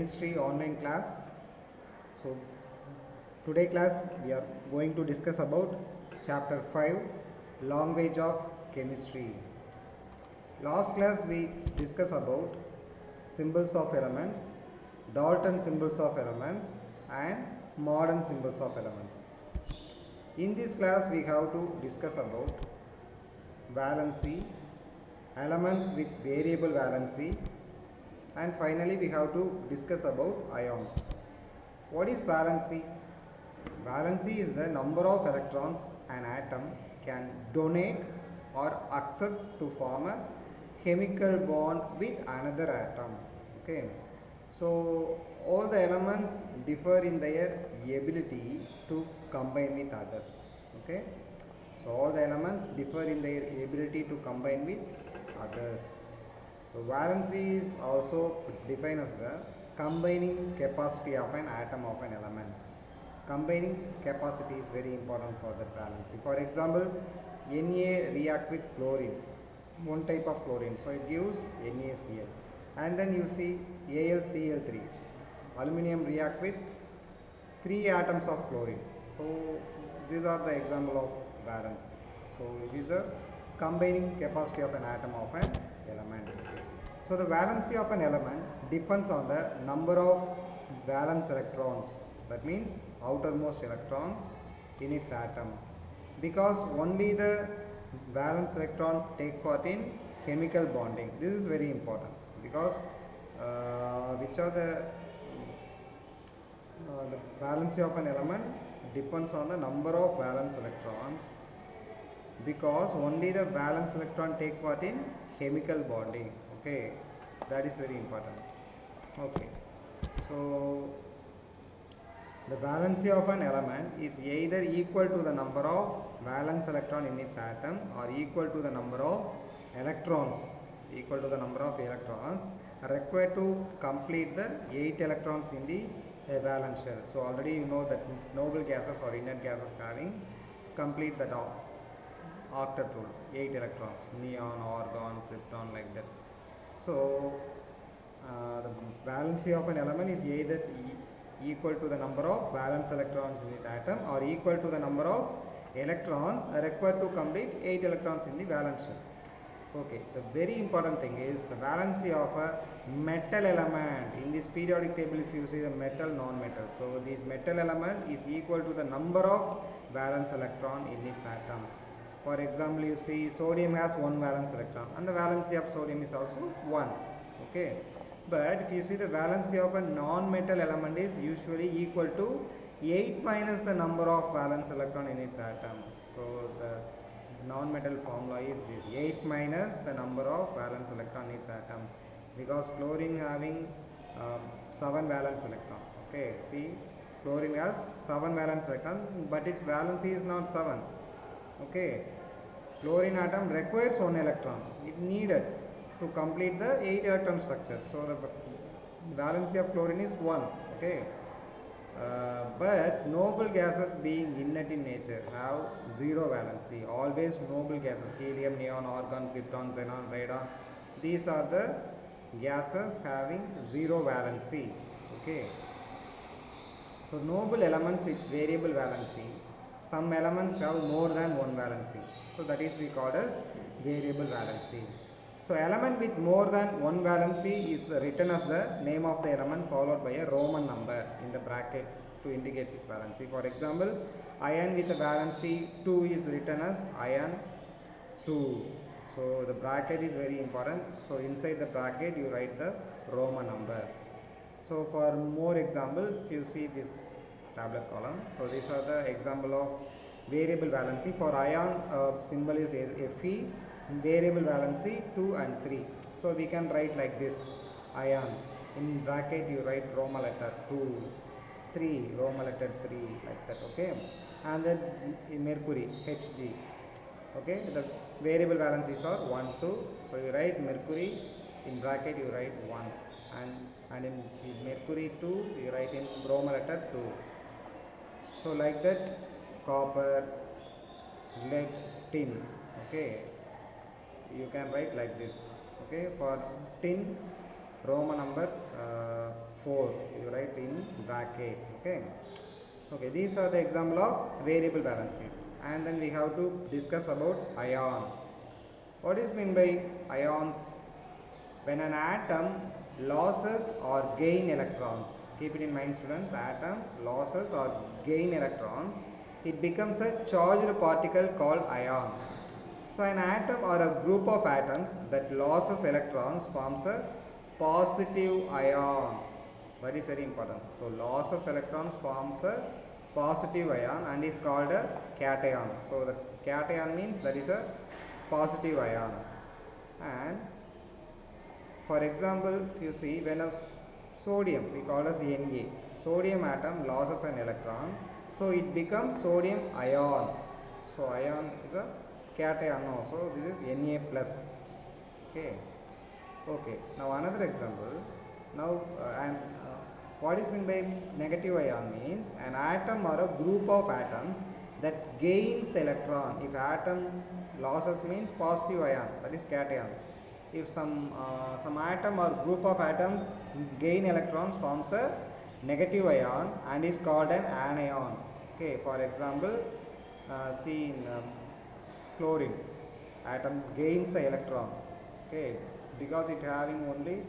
chemistry online class. So today class we are going to discuss about chapter 5 language of chemistry. Last class we discussed about symbols of elements, Dalton symbols of elements and modern symbols of elements. In this class we have to discuss about valency, elements with variable valency, and finally we have to discuss about ions. What is valency? Valency is the number of electrons an atom can donate or accept to form a chemical bond with another atom. Okay, so all the elements differ in their ability to combine with others. Okay, so all the elements differ in their ability to combine with others. So valency is also defined as the combining capacity of an atom of an element. Combining capacity is very important for the valency. For example, Na react with chlorine, one type of chlorine, so it gives NaCl. And then you see AlCl3, aluminum react with 3 atoms of chlorine. So these are the example of valency. So it is the combining capacity of an atom of an element. So the valency of an element depends on the number of valence electrons, that means outermost electrons in its atom, because only the valence electron take part in chemical bonding. This is very important because which are the valency of an element depends on the number of valence electrons, because only the valence electron take part in chemical bonding. Okay, that is very important. Okay, so the valency of an element is either equal to the number of valence electron in its atom or equal to the number of electrons required to complete the 8 electrons in the valence shell. So already you know that noble gases or inert gases having complete that octet rule, 8 electrons, neon, argon, krypton, like that. So the valency of an element is either equal to the number of valence electrons in its atom or equal to the number of electrons required to complete 8 electrons in the valence shell. Okay, the very important thing is the valency of a metal element. In this periodic table, if you see the metal, non-metal, so this metal element is equal to the number of valence electron in its atom. For example, you see sodium has 1 valence electron and the valency of sodium is also 1. Okay, but if you see the valency of a non-metal element is usually equal to 8 minus the number of valence electron in its atom. So the non-metal formula is this, 8 minus the number of valence electron in its atom, because chlorine having 7 valence electron. Okay, see, chlorine has 7 valence electron, but its valency is not 7. Okay, chlorine atom requires 1 electron, it needed to complete the 8 electron structure. So the valency of chlorine is 1. Okay, but noble gases being inert in nature have 0 valency. Always noble gases, helium, neon, argon, krypton, xenon, radon, these are the gases having 0 valency. Okay, so noble elements with variable valency, some elements have more than 1 valency, so that is we call as variable valency. So element with more than 1 valency is written as the name of the element followed by a Roman number in the bracket to indicate its valency. For example, iron with a valency 2 is written as iron 2. So the bracket is very important. So inside the bracket you write the Roman number. So for more example, if you see this tablet column, so these are the example of variable valency. For ion, symbol is Fe, variable valency 2 and 3. So we can write like this, ion, in bracket you write Roman letter 2, 3, Roman letter 3, like that. Okay, and then in mercury, Hg. Okay, the variable valencies are 1, 2, so you write mercury, in bracket you write 1, and in mercury 2 you write in Roman letter 2. So like that, copper, lead, tin. Okay, you can write like this. Okay, for tin Roman number 4 you write in bracket. Okay. Okay, these are the example of variable valencies, and then we have to discuss about ion. What is meant by ions? When an atom loses or gain electrons, keep it in mind students, atom loses or gain electrons, it becomes a charged particle called ion. So an atom or a group of atoms that loses electrons forms a positive ion. That is very important. So losses electrons forms a positive ion and is called a cation. So the cation means that is a positive ion. And for example, if you see, when a sodium, we call as Na, sodium atom loses an electron, so it becomes sodium ion. So ion is a cation also. This is Na plus. Okay. Okay. Now another example. Now what is meant by negative ion means an atom or a group of atoms that gains electron. If atom losses means positive ion, that is cation. If some atom or group of atoms gain electrons, forms a negative ion and is called an anion. Okay, for example, see in chlorine, atom gains an electron. Okay, because it having only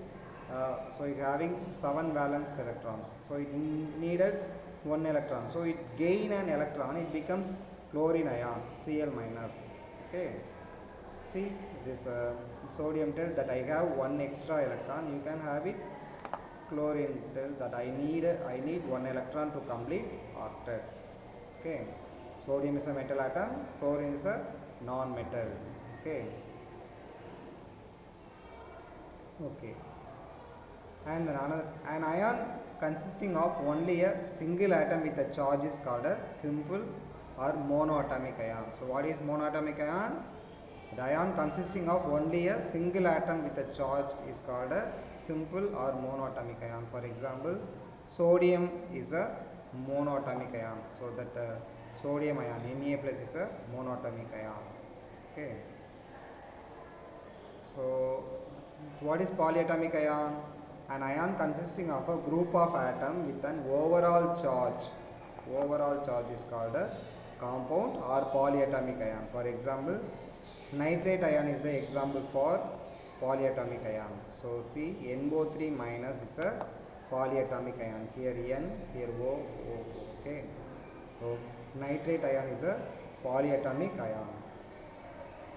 so it having 7 valence electrons, so it needed 1 electron, so it gain an electron, it becomes chlorine ion, Cl minus. Okay, see this sodium tells that I have 1 extra electron, you can have it. Chlorine tells that I need 1 electron to complete octet. Okay, sodium is a metal atom, chlorine is a non-metal. Okay. Okay. And then an ion consisting of only a single atom with a charge is called a simple or monoatomic ion. So what is monoatomic ion? The ion consisting of only a single atom with a charge is called a simple or monoatomic ion. For example, sodium is a monoatomic ion. So that sodium ion, Na plus, is a monoatomic ion. Okay. So what is polyatomic ion? An ion consisting of a group of atoms with an overall charge. Overall charge is called a compound or polyatomic ion. For example, nitrate ion is the example for polyatomic ion. So see, NO3 minus is a polyatomic ion. Here N, here O. Okay. So nitrate ion is a polyatomic ion.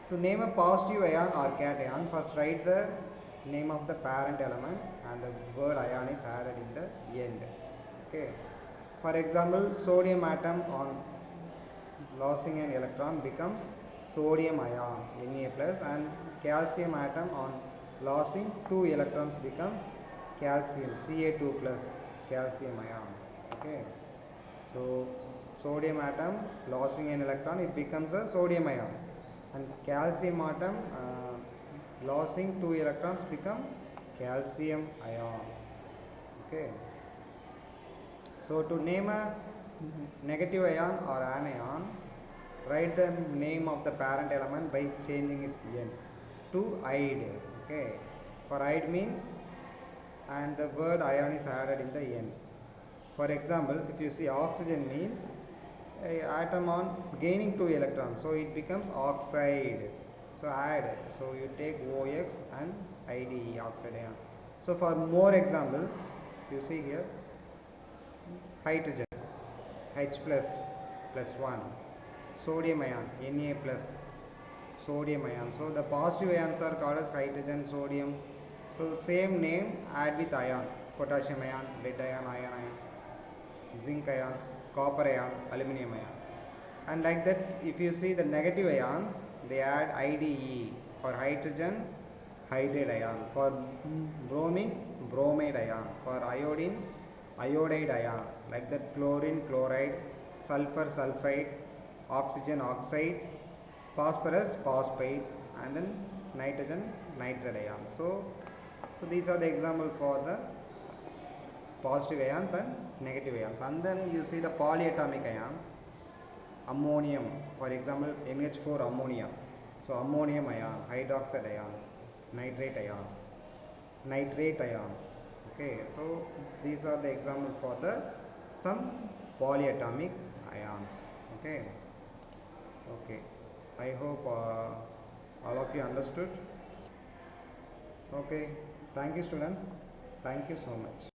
To name a positive ion or cation, first write the name of the parent element and the word ion is added in the end. Okay. For example, sodium atom on losing an electron becomes sodium ion, Na plus, and calcium atom on losing 2 electrons becomes calcium, Ca2 plus, calcium ion. Okay. So sodium atom losing an electron, it becomes a sodium ion, and calcium atom losing 2 electrons become calcium ion. Okay. So to name a negative ion or anion, write the name of the parent element by changing its N to ide. Okay. For ide means, and the word ion is added in the end. For example, if you see oxygen means a atom on gaining 2 electrons, so it becomes oxide. So add, so you take OX and IDE, oxide ion. So for more example, you see here hydrogen, H plus plus 1, sodium ion, Na plus, sodium ion. So the positive ions are called as hydrogen, sodium. So same name, add with ion, potassium ion, lead ion, iron ion, zinc ion, copper ion, aluminum ion. And like that, if you see the negative ions, they add IDE. For hydrogen, hydride ion. For bromine, bromide ion. For iodine, iodide ion. Like that, chlorine, chloride, sulfur, sulfide, oxygen, oxide, phosphorus, phosphide, and then nitrogen, nitride ion. So these are the examples for the positive ions and negative ions. And then you see the polyatomic ions. Ammonium, for example, NH4 ammonia. So ammonium ion, hydroxide ion, nitrate ion. nitrate ion. Okay, so these are the example for the some polyatomic ions. Okay, okay, I hope all of you understood. Okay, thank you students, thank you so much.